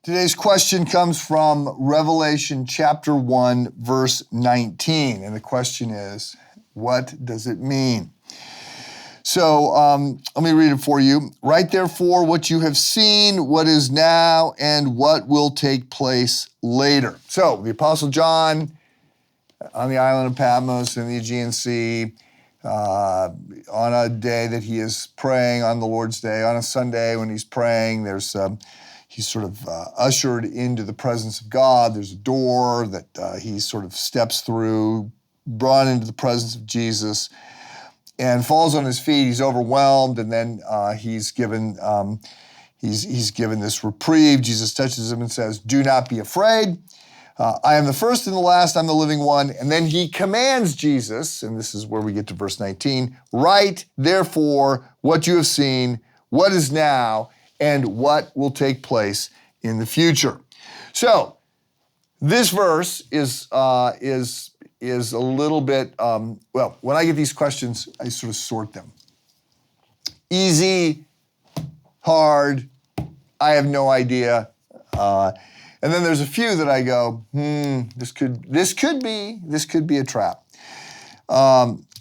Today's question comes from Revelation chapter 1, verse 19. And the question is, what does it mean? So let me read it for you. Write therefore what you have seen, what is now, and what will take place later. So the Apostle John on the island of Patmos in the Aegean Sea, on a day that he is praying on the Lord's Day, on a Sunday when he's praying, he's sort of ushered into the presence of God. There's a door that he sort of steps through, brought into the presence of Jesus, and falls on his feet. He's overwhelmed, and then he's given this reprieve. Jesus touches him and says, "Do not be afraid. I am the first and the last. I'm the living one." And then he commands Jesus, and this is where we get to verse 19, "Write therefore what you have seen, what is now, and what will take place in the future." So this verse is a little bit, when I get these questions, I sort of sort them. Easy, hard, I have no idea. And then there's a few that I go, this could be a trap.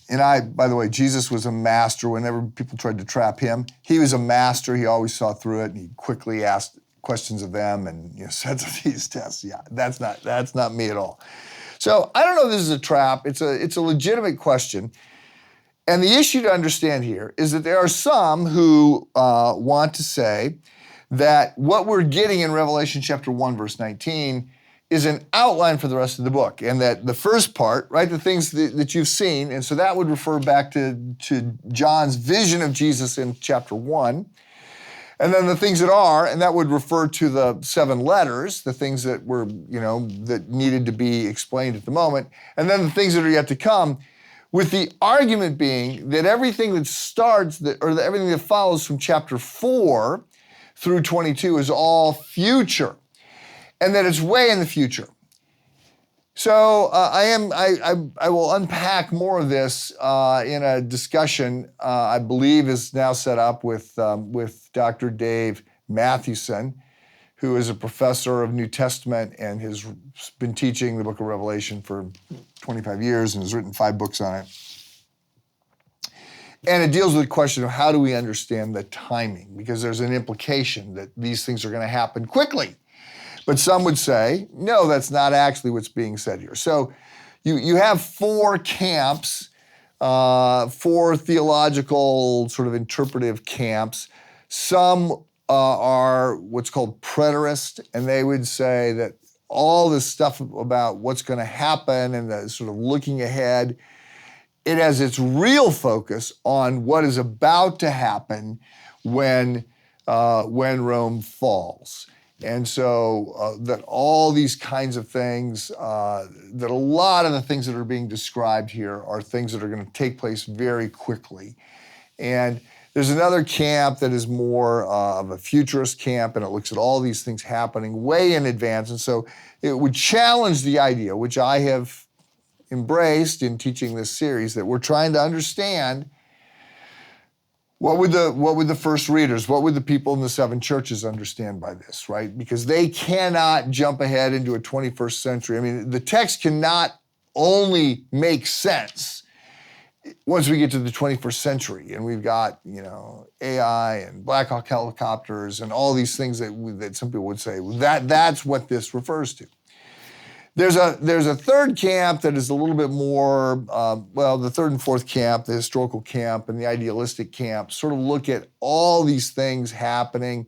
And by the way, Jesus was a master. Whenever people tried to trap him, he was a master. He always saw through it, and he quickly asked questions of them and sets up these tests. Yeah, that's not me at all. So I don't know if this is a trap. It's a legitimate question. And the issue to understand here is that there are some who want to say that what we're getting in Revelation chapter 1, verse 19 is an outline for the rest of the book. And that the first part, right, the things that you've seen, and so that would refer back to John's vision of Jesus in chapter 1. And then the things that are, and that would refer to the 7 letters, the things that were, that needed to be explained at the moment, and then the things that are yet to come, with the argument being that everything that starts, everything that follows from chapter 4 through 22 is all future, and that it's way in the future. So I will unpack more of this in a discussion I believe is now set up with Dr. Dave Mathewson, who is a professor of New Testament and has been teaching the book of Revelation for 25 years and has written 5 books on it. And it deals with the question of how do we understand the timing, because there's an implication that these things are going to happen quickly. But some would say, no, that's not actually what's being said here. So you have 4 camps, 4 theological sort of interpretive camps. Some are what's called Preterist, and they would say that all this stuff about what's going to happen and the sort of looking ahead, it has its real focus on what is about to happen when Rome falls. And so that all these kinds of things, that a lot of the things that are being described here are things that are going to take place very quickly. And there's another camp that is more of a futurist camp, and it looks at all these things happening way in advance. And so it would challenge the idea, which I have embraced in teaching this series, that we're trying to understand what would the first readers, what would the people in the 7 churches understand by this, right? Because they cannot jump ahead into a 21st century. I mean, the text cannot only make sense once we get to the 21st century and we've got, AI and Black Hawk helicopters and all these things that some people would say, that's what this refers to. There's a third camp that is a little bit more, the third and fourth camp, the historical camp and the idealistic camp, sort of look at all these things happening.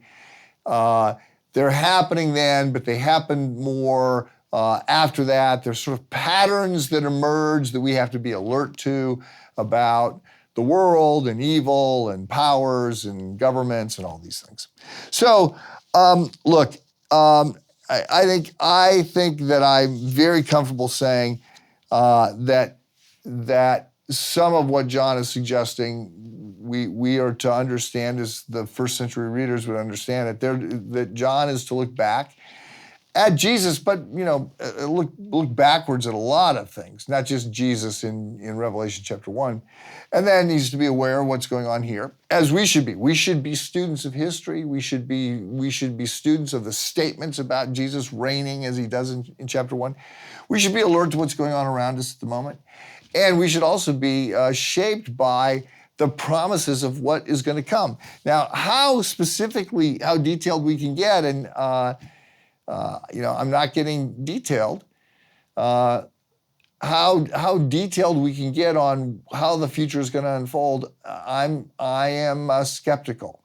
They're happening then, but they happen more after that. There's sort of patterns that emerge that we have to be alert to about the world and evil and powers and governments and all these things. So, I think that I'm very comfortable saying that some of what John is suggesting we are to understand, as the first century readers would understand it, that John is to look back at Jesus, but look backwards at a lot of things, not just Jesus in Revelation chapter 1. And then needs to be aware of what's going on here, as we should be. We should be students of history. We should be students of the statements about Jesus reigning as he does in chapter 1. We should be alert to what's going on around us at the moment. And we should also be shaped by the promises of what is going to come. Now, how detailed we can get, and I'm not getting detailed. How detailed we can get on how the future is going to unfold, I am skeptical.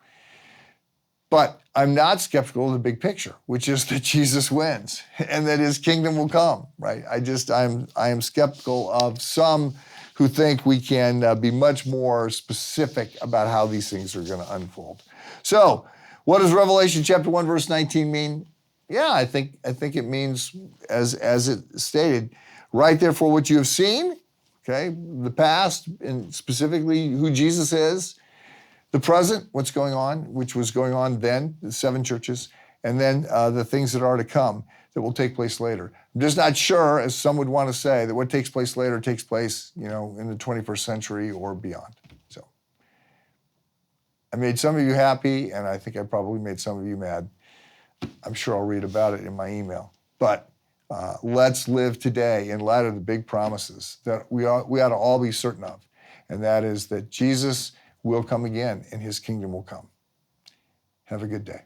But I'm not skeptical of the big picture, which is that Jesus wins and that his kingdom will come, right? I am skeptical of some who think we can be much more specific about how these things are going to unfold. So, what does Revelation chapter 1, verse 19 mean? Yeah, I think it means, as it stated, write therefore what you have seen, okay, the past, and specifically who Jesus is, the present, what's going on, which was going on then, the 7 churches, and then the things that are to come that will take place later. I'm just not sure, as some would want to say, that what takes place later takes place, in the 21st century or beyond. So I made some of you happy, and I think I probably made some of you mad. I'm sure I'll read about it in my email. But let's live today in light of the big promises that we ought to all be certain of, and that is that Jesus will come again and his kingdom will come. Have a good day.